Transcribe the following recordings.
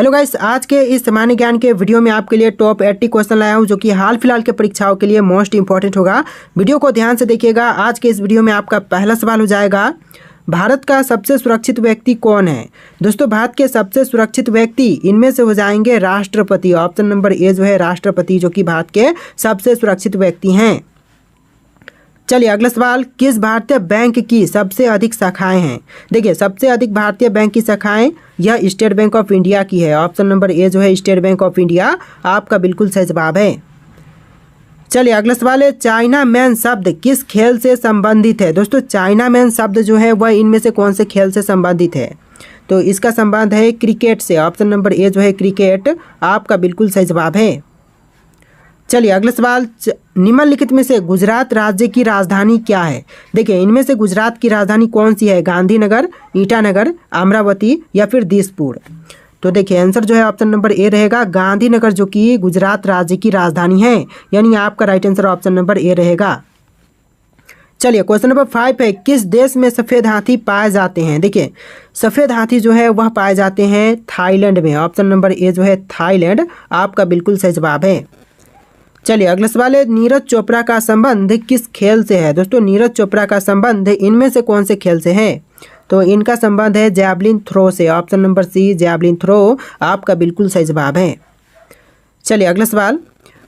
Hello guys, आज के इस सामान्य ज्ञान के वीडियो में आपके लिए टॉप 80 क्वेश्चन लाया हूं जो कि हाल फिलहाल के परीक्षाओं के लिए मोस्ट इंपॉर्टेंट होगा। वीडियो को ध्यान से देखिएगा। आज के इस वीडियो में आपका पहला सवाल हो जाएगा, भारत का सबसे सुरक्षित व्यक्ति कौन है। दोस्तों, भारत के सबसे सुरक्षित व्यक्ति इनमें से हो जाएंगे राष्ट्रपति। ऑप्शन नंबर ए जो है राष्ट्रपति, जो कि भारत के सबसे सुरक्षित व्यक्ति हैं। चलिए अगला सवाल, किस भारतीय बैंक की सबसे अधिक शाखाएं हैं। देखिए, सबसे अधिक भारतीय बैंक की शाखाएं यह स्टेट बैंक ऑफ इंडिया की है। ऑप्शन नंबर ए जो है स्टेट बैंक ऑफ इंडिया आपका बिल्कुल सही जवाब है। चलिए अगला सवाल है, चाइना मैन शब्द किस खेल से संबंधित है। दोस्तों, चाइना मैन शब्द जो है वह इनमें से कौन से खेल से संबंधित है। तो इसका संबंध है क्रिकेट से। ऑप्शन नंबर ए जो है क्रिकेट आपका बिल्कुल सही जवाब है। चलिए अगला सवाल, निम्नलिखित में से गुजरात राज्य की राजधानी क्या है। देखिए, इनमें से गुजरात की राजधानी कौन सी है, गांधीनगर, ईटानगर, अमरावती या फिर दिसपुर। तो देखिए आंसर जो है ऑप्शन नंबर ए रहेगा, गांधीनगर, जो कि गुजरात राज्य की राजधानी है। यानी आपका राइट आंसर ऑप्शन नंबर ए रहेगा। चलिए क्वेश्चन नंबर 5 है, किस देश में सफ़ेद हाथी पाए जाते हैं। देखिए, सफ़ेद हाथी जो है वह पाए जाते हैं थाईलैंड में। ऑप्शन नंबर ए जो है थाईलैंड आपका बिल्कुल सही जवाब है। चलिए अगला सवाल है, नीरज चोपड़ा का संबंध किस खेल से है। दोस्तों, नीरज चोपड़ा का संबंध इनमें से कौन से खेल से है। तो इनका संबंध है जैवलिन थ्रो से। Option number C javelin throw आपका बिल्कुल सही जवाब है। चलिए अगला सवाल,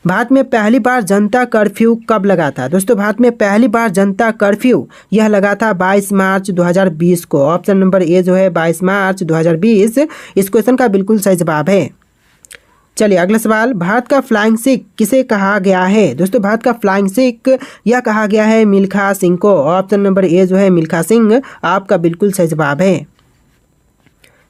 भारत में पहली बार जनता कर्फ्यू कब लगा था। दोस्तों, भारत में पहली बार जनता कर्फ्यू यह लगा था 22 मार्च 2020 को। ऑप्शन नंबर ए जो है 22 मार्च 2020 इस क्वेश्चन का बिल्कुल सही जवाब है। चलिए अगला सवाल, भारत का फ्लाइंग सिख किसे कहा गया है। दोस्तों, भारत का फ्लाइंग सिख यह कहा गया है मिल्खा सिंह को। ऑप्शन नंबर ए जो है मिल्खा सिंह आपका बिल्कुल सही जवाब है।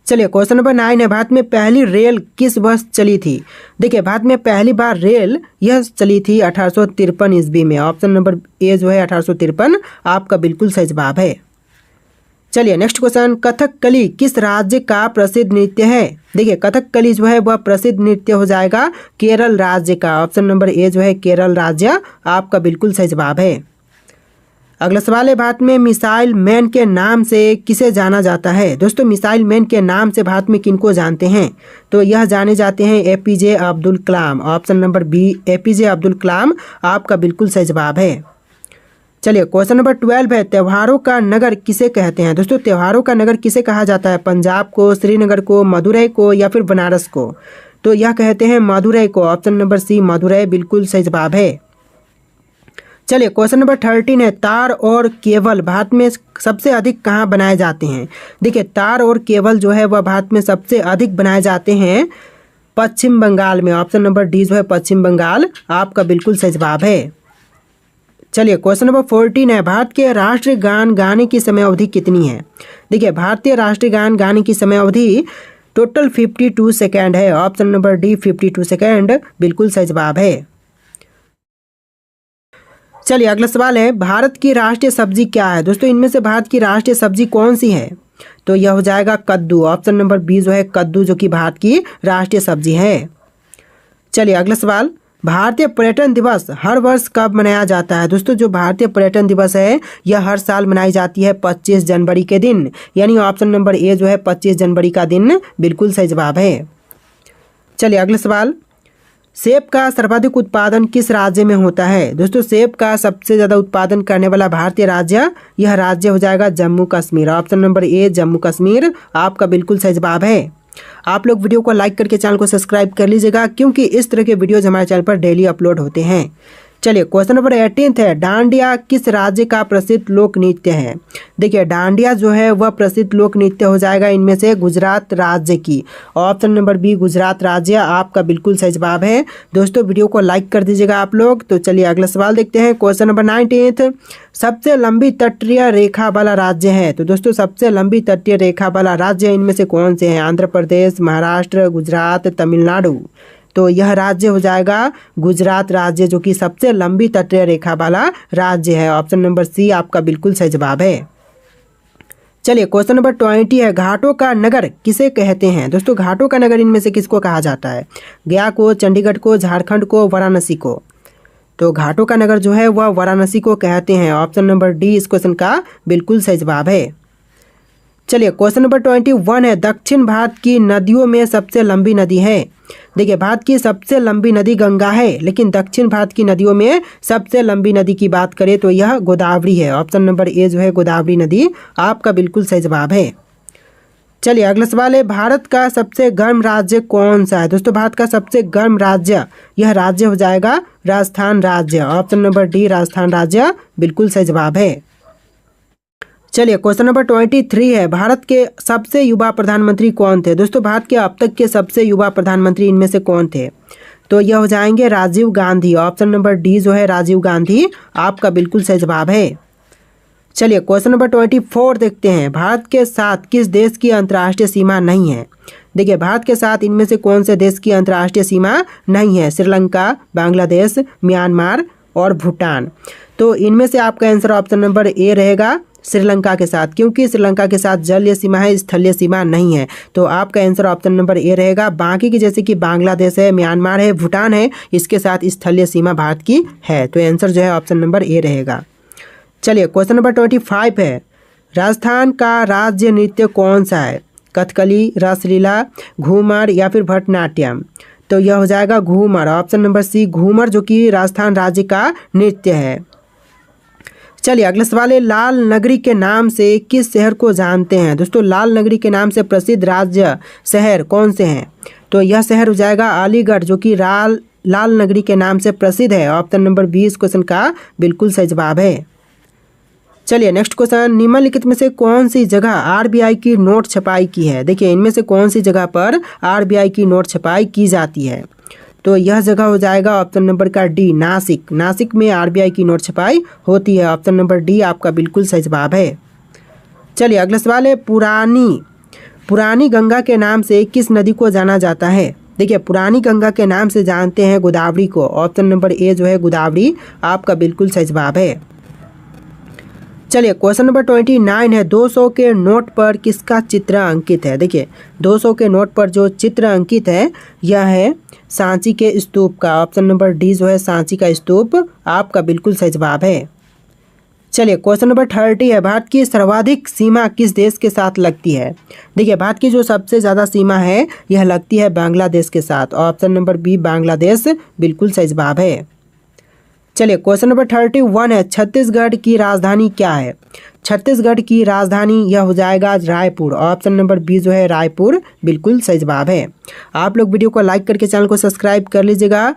चलिए क्वेश्चन नंबर 9 है, भारत में पहली रेल किस वर्ष चली थी। देखिए, भारत में पहली बार रेल यह चली थी 1853 ईस्वी में। ऑप्शन नंबर ए जो है 1853 आपका बिल्कुल सही जवाब है। चलिए नेक्स्ट क्वेश्चन, कथकली किस राज्य का प्रसिद्ध नृत्य है। देखिए, कथकली जो है वह प्रसिद्ध नृत्य हो जाएगा केरल राज्य का। ऑप्शन नंबर ए जो है केरल राज्य आपका बिल्कुल सही जवाब है। अगला सवाल है, भारत में मिसाइल मैन के नाम से किसे जाना जाता है। दोस्तों, मिसाइल मैन के नाम से भारत में किनको जानते हैं। तो यह जाने जाते हैं APJ Abdul Kalam. Option number B APJ Abdul Kalam आपका बिल्कुल सही जवाब है। चलिए क्वेश्चन नंबर 12 है, त्योहारों का नगर किसे कहते हैं। दोस्तों, त्योहारों का नगर किसे कहा जाता है, पंजाब को, श्रीनगर को, मदुरई को या फिर बनारस को। तो यह कहते हैं मदुरई को। ऑप्शन नंबर सी मदुरई बिल्कुल सही जवाब है। चलिए क्वेश्चन नंबर 13 है, तार और केबल भारत में सबसे अधिक कहाँ बनाए जाते हैं। देखिए, तार और केबल जो है वह भारत में सबसे अधिक बनाए जाते हैं पश्चिम बंगाल में। ऑप्शन नंबर डी जो है पश्चिम बंगाल आपका बिल्कुल सही जवाब है। चलिए क्वेश्चन नंबर 14 है, भारत के राष्ट्रीय गान गाने की समय अवधि कितनी है। देखिए, भारतीय राष्ट्रीय गान गाने की समय अवधि टोटल 52 सेकेंड है। ऑप्शन नंबर डी 52 सेकेंड बिल्कुल सही जवाब है। चलिए अगला सवाल है, भारत की राष्ट्रीय सब्जी क्या है। दोस्तों, इनमें से भारत की राष्ट्रीय सब्जी कौन सी है। तो यह हो जाएगा कद्दू। ऑप्शन नंबर बी जो है कद्दू, जो कि भारत की राष्ट्रीय सब्जी है। चलिए अगला सवाल, भारतीय पर्यटन दिवस हर वर्ष कब मनाया जाता है। दोस्तों, जो भारतीय पर्यटन दिवस है यह हर साल मनाई जाती है 25 जनवरी के दिन। यानी ऑप्शन नंबर ए जो है 25 जनवरी का दिन बिल्कुल सही जवाब है। चलिए अगला सवाल, सेब का सर्वाधिक उत्पादन किस राज्य में होता है। दोस्तों, सेब का सबसे ज़्यादा उत्पादन करने वाला भारतीय राज्य यह राज्य हो जाएगा जम्मू कश्मीर। ऑप्शन नंबर ए जम्मू कश्मीर आपका बिल्कुल सही जवाब है। आप लोग वीडियो को लाइक करके चैनल को सब्सक्राइब कर लीजिएगा, क्योंकि इस तरह के वीडियोज हमारे चैनल पर डेली अपलोड होते हैं। चलिए क्वेश्चन नंबर 18 है, डांडिया किस राज्य का प्रसिद्ध लोक नृत्य है। देखिए, डांडिया जो है वह प्रसिद्ध लोक नृत्य हो जाएगा इनमें से गुजरात राज्य की। ऑप्शन नंबर बी गुजरात राज्य आपका बिल्कुल सही जवाब है। दोस्तों, वीडियो को लाइक कर दीजिएगा आप लोग। तो चलिए अगला सवाल देखते हैं। क्वेश्चन नंबर 19, सबसे लंबी तटीय रेखा वाला राज्य है। तो दोस्तों, सबसे लंबी तटीय रेखा वाला राज्य इनमें से कौन से हैं, आंध्र प्रदेश, महाराष्ट्र, गुजरात, तमिलनाडु। तो यह राज्य हो जाएगा गुजरात राज्य, जो कि सबसे लंबी तटीय रेखा वाला राज्य है। ऑप्शन नंबर सी आपका बिल्कुल सही जवाब है। चलिए क्वेश्चन नंबर 20 है, घाटों का नगर किसे कहते हैं। दोस्तों, घाटों का नगर इनमें से किसको कहा जाता है, गया को, चंडीगढ़ को, झारखंड को, वाराणसी को। तो घाटों का नगर जो है वह वाराणसी को कहते हैं। ऑप्शन नंबर डी इस क्वेश्चन का बिल्कुल सही जवाब है। चलिए क्वेश्चन नंबर 21 है, दक्षिण भारत की नदियों में सबसे लंबी नदी है। देखिए भारत की सबसे लंबी नदी गंगा है, लेकिन दक्षिण भारत की नदियों में सबसे लंबी नदी की बात करें तो यह गोदावरी है। ऑप्शन नंबर ए जो है गोदावरी नदी आपका बिल्कुल सही जवाब है। चलिए अगला सवाल है, भारत का सबसे गर्म राज्य कौन सा है। दोस्तों भारत का सबसे गर्म राज्य, यह राज्य हो जाएगा राजस्थान राज्य। ऑप्शन नंबर डी राजस्थान राज्य बिल्कुल सही जवाब है। चलिए क्वेश्चन नंबर 23 है, भारत के सबसे युवा प्रधानमंत्री कौन थे। दोस्तों भारत के अब तक के सबसे युवा प्रधानमंत्री इनमें से कौन थे, तो यह हो जाएंगे Rajiv Gandhi. Option number D जो है राजीव गांधी आपका बिल्कुल सही जवाब है। चलिए क्वेश्चन नंबर 24 देखते हैं, भारत के साथ किस देश की अंतर्राष्ट्रीय सीमा नहीं है। देखिए भारत के साथ इनमें से कौन से देश की अंतर्राष्ट्रीय सीमा नहीं है। श्रीलंका, बांग्लादेश, म्यांमार और भूटान। तो इनमें से आपका आंसर ऑप्शन नंबर ए रहेगा श्रीलंका के साथ, क्योंकि श्रीलंका के साथ जलीय सीमा है, स्थलीय सीमा नहीं है। तो आपका आंसर ऑप्शन नंबर ए रहेगा। बाकी की जैसे कि बांग्लादेश है, म्यांमार है, भूटान है, इसके साथ स्थलीय सीमा भारत की है। तो आंसर जो है ऑप्शन नंबर ए रहेगा। चलिए क्वेश्चन नंबर 25 है, राजस्थान का राज्य नृत्य कौन सा है। कथकली, रासलीला, घूमर या फिर भरतनाट्यम। तो यह हो जाएगा Ghoomar. Option number C Ghoomar जो कि राजस्थान राज्य का नृत्य है। चलिए अगला सवाल है, लाल नगरी के नाम से किस शहर को जानते हैं। दोस्तों लाल नगरी के नाम से प्रसिद्ध राज्य शहर कौन से हैं। तो यह शहर हो जाएगा अलीगढ़ जो कि लाल नगरी के नाम से प्रसिद्ध है। ऑप्शन नंबर 20 क्वेश्चन का बिल्कुल सही जवाब है। चलिए नेक्स्ट क्वेश्चन, निम्नलिखित में से कौन सी जगह आरबीआई की नोट छपाई की है। देखिए इनमें से कौन सी जगह पर आरबीआई की नोट छपाई की जाती है। तो यह जगह हो जाएगा ऑप्शन नंबर का डी नासिक। नासिक में आरबीआई की नोट छपाई होती है। ऑप्शन नंबर डी आपका बिल्कुल सही जवाब है। चलिए अगला सवाल है, पुरानी गंगा के नाम से किस नदी को जाना जाता है। देखिए पुरानी गंगा के नाम से जानते हैं गोदावरी को। ऑप्शन नंबर ए जो है गोदावरी आपका बिल्कुल सही जवाब है। चलिए क्वेश्चन नंबर 29 है, 200 के नोट पर किसका चित्र अंकित है। देखिए 200 के नोट पर जो चित्र अंकित है यह है सांची के स्तूप का। ऑप्शन नंबर डी जो है सांची का स्तूप आपका बिल्कुल सही जवाब है। चलिए क्वेश्चन नंबर 30 है, भारत की सर्वाधिक सीमा किस देश के साथ लगती है। देखिए भारत की जो सबसे ज़्यादा सीमा है यह लगती है बांग्लादेश के साथ। ऑप्शन नंबर बी बांग्लादेश बिल्कुल सही जवाब है। चलिए क्वेश्चन नंबर 31 है, छत्तीसगढ़ की राजधानी क्या है। छत्तीसगढ़ की राजधानी यह हो जाएगा रायपुर। ऑप्शन नंबर बी जो है रायपुर बिल्कुल सही जवाब है। आप लोग वीडियो को लाइक करके चैनल को सब्सक्राइब कर लीजिएगा।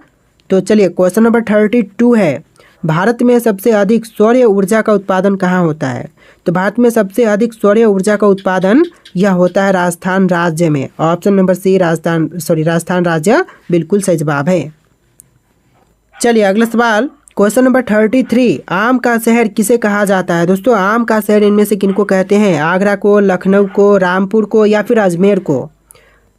तो चलिए क्वेश्चन नंबर 32 है, भारत में सबसे अधिक सौर ऊर्जा का उत्पादन कहाँ होता है। तो भारत में सबसे अधिक सौर ऊर्जा का उत्पादन यह होता है राजस्थान राज्य में। ऑप्शन नंबर सी राजस्थान राज्य बिल्कुल सही जवाब है। चलिए अगला सवाल, क्वेश्चन नंबर 33, आम का शहर किसे कहा जाता है। दोस्तों आम का शहर इनमें से किनको कहते हैं। आगरा को, लखनऊ को, रामपुर को या फिर अजमेर को।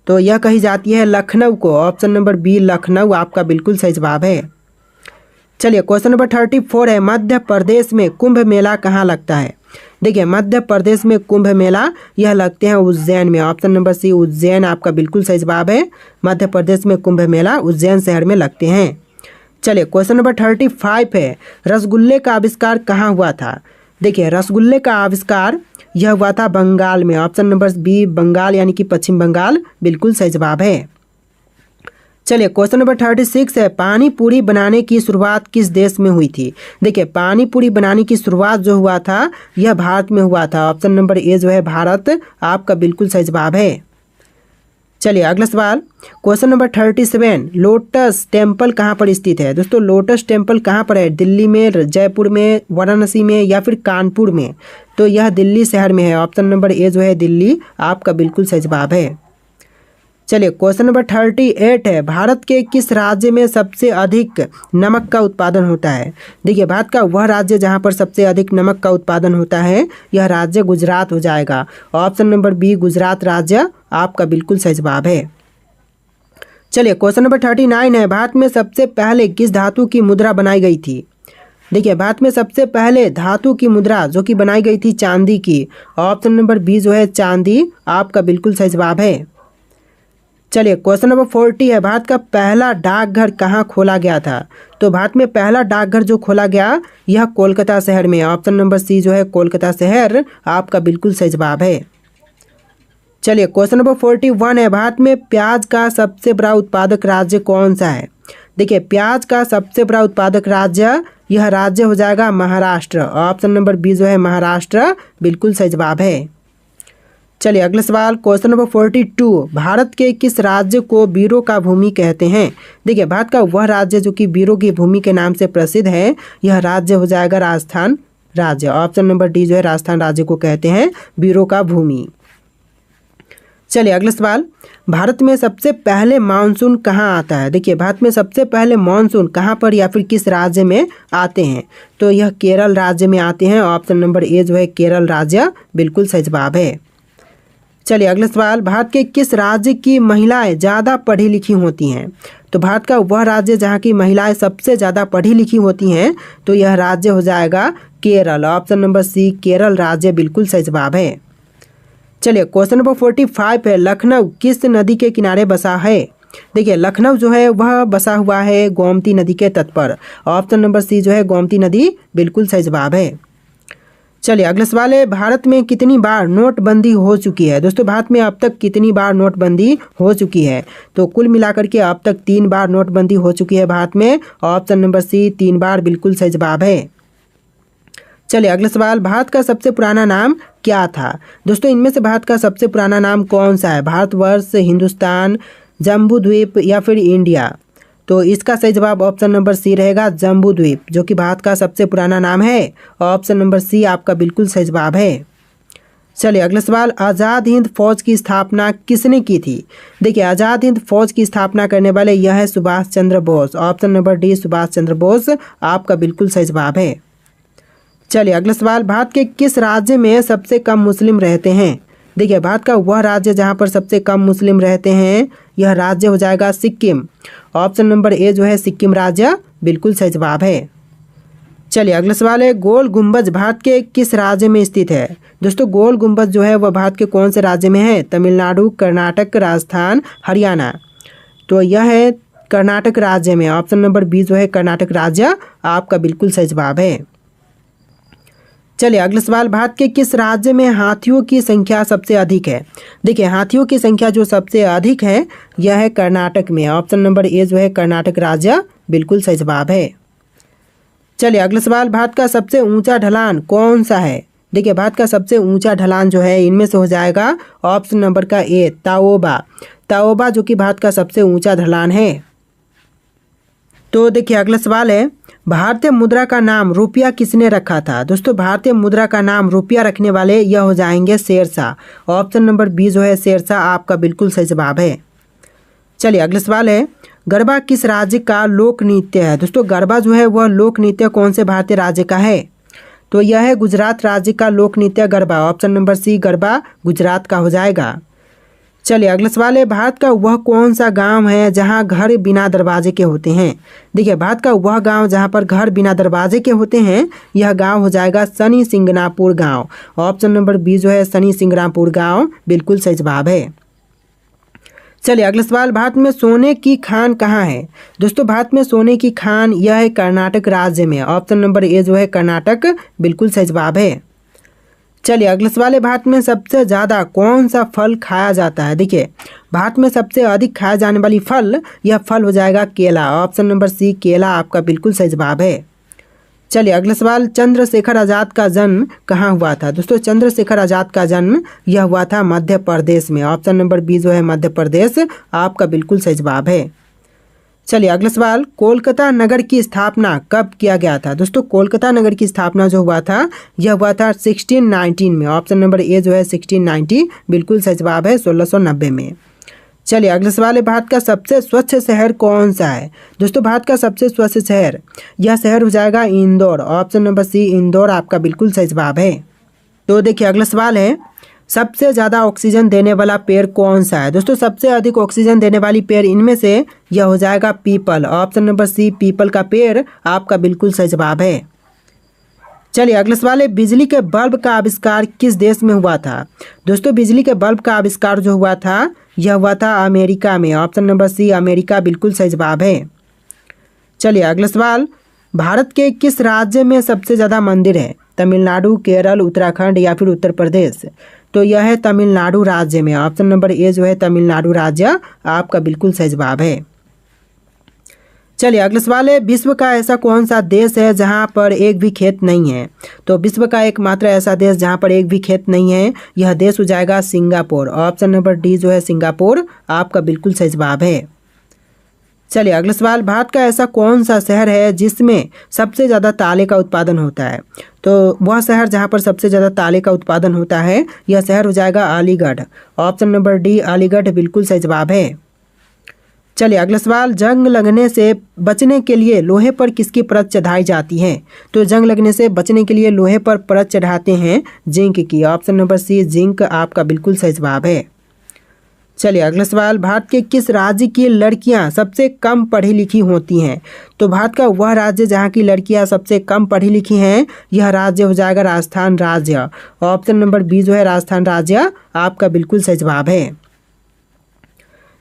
तो यह कही जाती है लखनऊ को। ऑप्शन नंबर बी लखनऊ आपका बिल्कुल सही जवाब है। चलिए क्वेश्चन नंबर 34 है, मध्य प्रदेश में कुंभ मेला कहाँ लगता है। देखिए मध्य प्रदेश में कुंभ मेला यह लगते हैं उज्जैन में। ऑप्शन नंबर सी उज्जैन आपका बिल्कुल सही जवाब है। मध्य प्रदेश में कुंभ मेला उज्जैन शहर में लगते हैं। चलिए क्वेश्चन नंबर 35 है, रसगुल्ले का आविष्कार कहाँ हुआ था। देखिए रसगुल्ले का आविष्कार यह हुआ था बंगाल में। ऑप्शन नंबर बी बंगाल यानी कि पश्चिम बंगाल बिल्कुल सही जवाब है। चलिए क्वेश्चन नंबर 36 है, पानी पूरी बनाने की शुरुआत किस देश में हुई थी। देखिए पानी पूरी बनाने की शुरुआत जो हुआ था यह भारत में हुआ था। ऑप्शन नंबर ए जो है भारत आपका बिल्कुल सही जवाब है। चलिए अगला सवाल, क्वेश्चन नंबर 37, लोटस टेम्पल कहाँ पर स्थित है। दोस्तों लोटस टेम्पल कहाँ पर है। दिल्ली में, जयपुर में, वाराणसी में या फिर कानपुर में। तो यह दिल्ली शहर में है। ऑप्शन नंबर ए जो है दिल्ली आपका बिल्कुल सही जवाब है। चलिए क्वेश्चन नंबर 38 है, भारत के किस राज्य में सबसे अधिक नमक का उत्पादन होता है। देखिए भारत का वह राज्य जहां पर सबसे अधिक नमक का उत्पादन होता है यह राज्य गुजरात हो जाएगा। ऑप्शन नंबर बी गुजरात राज्य आपका बिल्कुल सही जवाब है। चलिए क्वेश्चन नंबर 39 है, भारत में सबसे पहले किस धातु की मुद्रा बनाई गई थी। देखिए भारत में सबसे पहले धातु की मुद्रा जो कि बनाई गई थी चांदी की। ऑप्शन नंबर बी जो है चांदी आपका बिल्कुल सही जवाब है। चलिए क्वेश्चन नंबर 40 है, भारत का पहला डाकघर कहाँ खोला गया था। तो भारत में पहला डाकघर जो खोला गया यह कोलकाता शहर में। ऑप्शन नंबर सी जो है कोलकाता शहर आपका बिल्कुल सही जवाब है। चलिए क्वेश्चन नंबर 41 है, भारत में प्याज का सबसे बड़ा उत्पादक राज्य कौन सा है? देखिए प्याज का सबसे बड़ा उत्पादक राज्य, यह राज्य हो जाएगा महाराष्ट्र। ऑप्शन नंबर बी जो है महाराष्ट्र बिल्कुल सही जवाब है। चलिए अगला सवाल क्वेश्चन नंबर 42, भारत के किस राज्य को वीरों का भूमि कहते हैं? देखिए भारत का वह राज्य जो कि वीरों की भूमि के नाम से प्रसिद्ध है, यह राज्य हो जाएगा राजस्थान राज्य। ऑप्शन नंबर डी जो है राजस्थान राज्य को कहते हैं वीरों का भूमि। चलिए अगला सवाल, भारत में सबसे पहले मानसून कहाँ आता है? देखिए भारत में सबसे पहले मानसून कहाँ पर या फिर किस राज्य में आते हैं? तो यह केरल राज्य में आते हैं। ऑप्शन नंबर ए जो है केरल राज्य बिल्कुल सही जवाब है। चलिए अगला सवाल, भारत के किस राज्य की महिलाएं ज़्यादा पढ़ी लिखी होती हैं? तो भारत का वह राज्य जहाँ की महिलाएं सबसे ज़्यादा पढ़ी लिखी होती हैं, तो यह राज्य हो जाएगा Kerala. Option number C Kerala राज्य बिल्कुल सही जवाब है। चलिए क्वेश्चन नंबर 45 है, लखनऊ किस नदी के किनारे बसा है? देखिए लखनऊ जो है वह बसा हुआ है गोमती नदी के तट पर। ऑप्शन नंबर सी जो है गोमती नदी बिल्कुल सही जवाब है। चलिए अगला सवाल है, भारत में कितनी बार नोटबंदी हो चुकी है? दोस्तों भारत में अब तक कितनी बार नोटबंदी हो चुकी है? तो कुल मिलाकर के अब तक 3 बार नोटबंदी हो चुकी है भारत में। ऑप्शन नंबर सी 3 बार बिल्कुल सही जवाब है। चलिए अगला सवाल, भारत का सबसे पुराना नाम क्या था? दोस्तों इनमें से भारत का सबसे पुराना नाम कौन सा है? भारतवर्ष, हिंदुस्तान, जम्बू द्वीप या फिर इंडिया? तो इसका सही जवाब ऑप्शन नंबर सी रहेगा जम्बू द्वीप, जो कि भारत का सबसे पुराना नाम है। ऑप्शन नंबर सी आपका बिल्कुल सही जवाब है। चलिए अगला सवाल, आज़ाद हिंद फौज की स्थापना किसने की थी? देखिए आज़ाद हिंद फौज की स्थापना करने वाले यह है Subhash Chandra Bose. Option number D Subhash Chandra Bose आपका बिल्कुल सही जवाब है। चलिए अगला सवाल, भारत के किस राज्य में सबसे कम मुस्लिम रहते हैं? देखिए भारत का वह राज्य जहाँ पर सबसे कम मुस्लिम रहते हैं, यह राज्य हो जाएगा सिक्किम। ऑप्शन नंबर ए जो है सिक्किम राज्य बिल्कुल सही जवाब है। चलिए अगला सवाल है, गोल गुंबज भारत के किस राज्य में स्थित है? दोस्तों गोल गुंबज जो है वह भारत के कौन से राज्य में है? तमिलनाडु, कर्नाटक, राजस्थान, हरियाणा? तो यह है कर्नाटक राज्य में। ऑप्शन नंबर बी जो है कर्नाटक राज्य आपका बिल्कुल सही जवाब है। चलिए अगला सवाल, भारत के किस राज्य में हाथियों की संख्या सबसे अधिक है? देखिए हाथियों की संख्या जो सबसे अधिक है यह है कर्नाटक में। ऑप्शन नंबर ए जो है कर्नाटक राज्य बिल्कुल सही जवाब है। चलिए अगला सवाल, भारत का सबसे ऊंचा ढलान कौन सा है? देखिए भारत का सबसे ऊंचा ढलान जो है इनमें से हो जाएगा ऑप्शन नंबर का ए ताओबा। ताओबा जो कि भारत का सबसे ऊंचा ढलान है। तो देखिए अगला सवाल है, भारतीय मुद्रा का नाम रुपया किसने रखा था? दोस्तों भारतीय मुद्रा का नाम रुपया रखने वाले यह हो जाएंगे शेरशाह। ऑप्शन नंबर बी जो है शेरशाह आपका बिल्कुल सही जवाब है। चलिए अगला सवाल है, गरबा किस राज्य का लोक नृत्य है? दोस्तों गरबा जो है वह लोक नृत्य कौन से भारतीय राज्य का है? तो यह है गुजरात राज्य का लोक नृत्य Garba. Option number C Garba Gujarat का हो जाएगा। चलिए अगला सवाल है, भारत का वह कौन सा गांव है जहां घर बिना दरवाजे के होते हैं? देखिए भारत का वह गांव जहां पर घर बिना दरवाजे के होते हैं, यह गांव हो जाएगा शनि सिंगनापुर गांव। ऑप्शन नंबर बी जो है शनि सिंगनापुर गांव बिल्कुल सही जवाब है। चलिए अगला सवाल, भारत में सोने की खान कहाँ है? दोस्तों भारत में सोने की खान यह है कर्नाटक राज्य में। ऑप्शन नंबर ए जो है कर्नाटक बिल्कुल सही जवाब है। चलिए अगला सवाल है, भारत में सबसे ज़्यादा कौन सा फल खाया जाता है? देखिए भारत में सबसे अधिक खाया जाने वाली फल, यह फल हो जाएगा केला। ऑप्शन नंबर सी केला आपका बिल्कुल सही जवाब है। चलिए अगला सवाल, चंद्रशेखर आज़ाद का जन्म कहाँ हुआ था? दोस्तों चंद्रशेखर आज़ाद का जन्म यह हुआ था मध्य प्रदेश में। ऑप्शन नंबर बी जो है मध्य प्रदेश आपका बिल्कुल सही जवाब है। चलिए अगला सवाल, कोलकाता नगर की स्थापना कब किया गया था? दोस्तों कोलकाता नगर की स्थापना जो हुआ था यह हुआ था 1619 में। ऑप्शन नंबर ए जो है 1690 बिल्कुल सही जवाब है 1690 में। चलिए अगला सवाल है, भारत का सबसे स्वच्छ शहर कौन सा है? दोस्तों भारत का सबसे स्वच्छ शहर, यह शहर हो जाएगा Indore. Option number C Indore आपका बिल्कुल सही जवाब है। तो देखिए अगला सवाल है, सबसे ज़्यादा ऑक्सीजन देने वाला पेड़ कौन सा है? दोस्तों सबसे अधिक ऑक्सीजन देने वाली पेड़ इनमें से यह हो जाएगा people. Option number see people का पेड़ आपका बिल्कुल सही जवाब है। चलिए अगला सवाल है, बिजली के बल्ब का आविष्कार किस देश में हुआ था? दोस्तों बिजली के बल्ब का आविष्कार जो हुआ था यह हुआ था अमेरिका में। ऑप्शन नंबर सी अमेरिका बिल्कुल सही जवाब है। चलिए अगला सवाल, भारत के किस राज्य में सबसे ज़्यादा मंदिर है? तमिलनाडु, केरल, उत्तराखंड या फिर उत्तर प्रदेश? तो यह है तमिलनाडु राज्य में। ऑप्शन नंबर ए जो है तमिलनाडु राज्य आपका बिल्कुल सही जवाब है। चलिए अगला सवाल है, विश्व का ऐसा कौन सा देश है जहां पर एक भी खेत नहीं है? तो विश्व का एकमात्र ऐसा देश जहां पर एक भी खेत नहीं है, यह देश हो जाएगा सिंगापुर। ऑप्शन नंबर डी जो है सिंगापुर आपका बिल्कुल सही जवाब है। चलिए अगला सवाल, भारत का ऐसा कौन सा शहर है जिसमें सबसे ज़्यादा ताले का उत्पादन होता है? तो वह शहर जहां पर सबसे ज़्यादा ताले का उत्पादन होता है, यह शहर हो जाएगा Aligarh. Option number D Aligarh बिल्कुल सही जवाब है। चलिए अगला सवाल, जंग लगने से बचने के लिए लोहे पर किसकी परत चढ़ाई जाती है? तो जंग लगने से बचने के लिए लोहे पर परत चढ़ाते हैं जिंक की। ऑप्शन नंबर सी जिंक आपका बिल्कुल सही जवाब है। चलिए अगला सवाल, भारत के किस राज्य की लड़कियां सबसे कम पढ़ी लिखी होती हैं? तो भारत का वह राज्य जहां की लड़कियां सबसे कम पढ़ी लिखी हैं, यह राज्य हो जाएगा राजस्थान राज्य। ऑप्शन नंबर बी जो है राजस्थान राज्य आपका बिल्कुल सही जवाब है।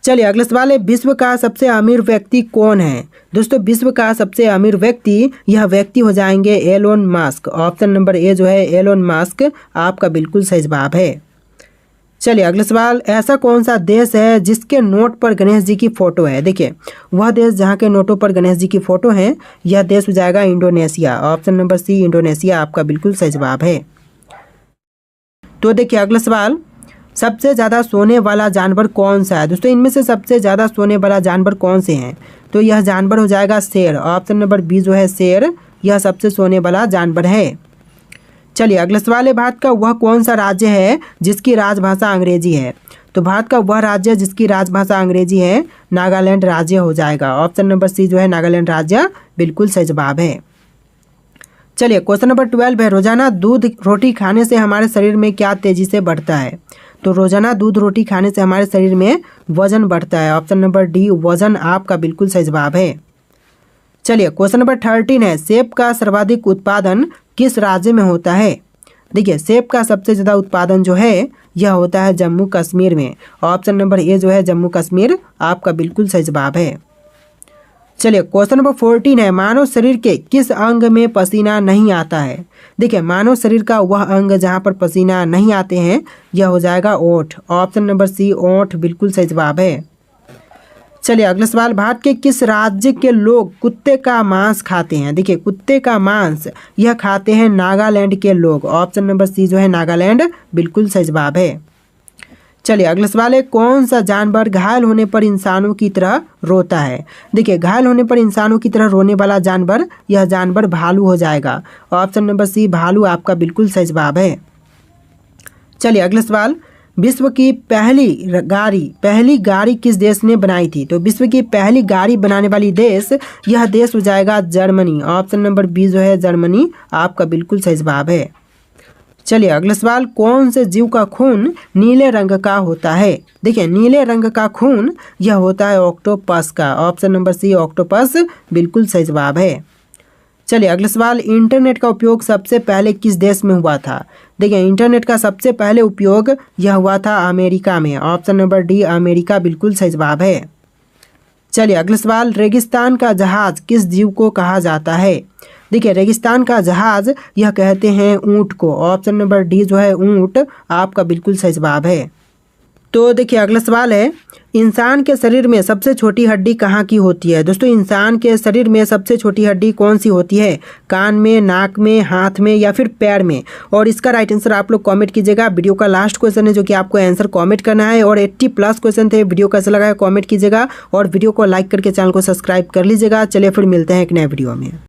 चलिए अगला सवाल है, विश्व का सबसे अमीर व्यक्ति कौन है? दोस्तों विश्व का सबसे अमीर व्यक्ति, यह व्यक्ति हो जाएंगे Elon Musk. Option number A जो है एलोन मस्क आपका बिल्कुल सही जवाब है। चलिए अगला सवाल, ऐसा कौन सा देश है जिसके नोट पर गणेश जी की फोटो है? देखिए वह देश जहाँ के नोटों पर गणेश जी की फोटो है, यह देश हो जाएगा Indonesia. Option number C Indonesia आपका बिल्कुल सही जवाब है। तो देखिए अगला सवाल, सबसे ज़्यादा सोने वाला जानवर कौन सा है? दोस्तों इनमें से सबसे ज़्यादा सोने वाला जानवर कौन से हैं? तो यह जानवर हो जाएगा शेर। ऑप्शन नंबर बी जो है शेर, यह सबसे सोने वाला जानवर है। चलिए अगला सवाल है, भारत का वह कौन सा राज्य है जिसकी राजभाषा अंग्रेजी है? तो भारत का वह राज्य जिसकी राजभाषा अंग्रेजी है, नागालैंड राज्य हो जाएगा। ऑप्शन नंबर सी जो है नागालैंड राज्य बिल्कुल सही जवाब है। चलिए क्वेश्चन नंबर 12 है, रोजाना दूध रोटी खाने से हमारे शरीर में क्या तेजी से बढ़ता है? तो रोजाना दूध रोटी खाने से हमारे शरीर में वजन बढ़ता है। ऑप्शन नंबर डी वजन आपका बिल्कुल सही जवाब है। चलिए क्वेश्चन नंबर 13 है, सेब का सर्वाधिक उत्पादन किस राज्य में होता है? देखिए सेब का सबसे ज़्यादा उत्पादन जो है यह होता है जम्मू कश्मीर में। ऑप्शन नंबर ए जो है जम्मू कश्मीर आपका बिल्कुल सही जवाब है। चलिए क्वेश्चन नंबर 14 है, मानव शरीर के किस अंग में पसीना नहीं आता है? देखिए मानव शरीर का वह अंग जहाँ पर पसीना नहीं आते हैं, यह हो जाएगा ओठ। ऑप्शन नंबर सी ओठ बिल्कुल सही जवाब है। चलिए अगला सवाल, भारत के किस राज्य के लोग कुत्ते का मांस खाते हैं? देखिए कुत्ते का मांस यह खाते हैं नागालैंड के लोग। ऑप्शन नंबर सी जो है नागालैंड बिल्कुल सही जवाब है। चलिए अगला सवाल है, कौन सा जानवर घायल होने पर इंसानों की तरह रोता है? देखिए घायल होने पर इंसानों की तरह रोने वाला जानवर, यह जानवर भालू हो जाएगा। ऑप्शन नंबर सी भालू आपका बिल्कुल सही जवाब है। चलिए अगला सवाल, विश्व की पहली गाड़ी किस देश ने बनाई थी? तो विश्व की पहली गाड़ी बनाने वाली देश, यह देश हो जाएगा जर्मनी। ऑप्शन नंबर बी जो है जर्मनी आपका बिल्कुल सही जवाब है। चलिए अगला सवाल, कौन से जीव का खून नीले रंग का होता है? देखिए नीले रंग का खून यह होता है ऑक्टोपस का। ऑप्शन नंबर सी ऑक्टोपस बिल्कुल सही जवाब है। चलिए अगला सवाल, इंटरनेट का उपयोग सबसे पहले किस देश में हुआ था? देखिए इंटरनेट का सबसे पहले उपयोग यह हुआ था अमेरिका में। ऑप्शन नंबर डी अमेरिका बिल्कुल सही जवाब है। चलिए अगला सवाल, रेगिस्तान का जहाज किस जीव को कहा जाता है? देखिए रेगिस्तान का जहाज यह कहते हैं ऊंट को। ऑप्शन नंबर डी जो है ऊंट आपका बिल्कुल सही जवाब है। तो देखिए अगला सवाल है, इंसान के शरीर में सबसे छोटी हड्डी कहाँ की होती है? दोस्तों इंसान के शरीर में सबसे छोटी हड्डी कौन सी होती है? कान में, नाक में, हाथ में या फिर पैर में? और इसका राइट आंसर आप लोग कमेंट कीजिएगा। वीडियो का लास्ट क्वेश्चन है जो कि आपको आंसर कमेंट करना है, और 80+ क्वेश्चन थे। वीडियो कैसा लगा है कमेंट कीजिएगा, और वीडियो को लाइक करके चैनल को सब्सक्राइब कर लीजिएगा। चलिए फिर मिलते हैं एक नए वीडियो में।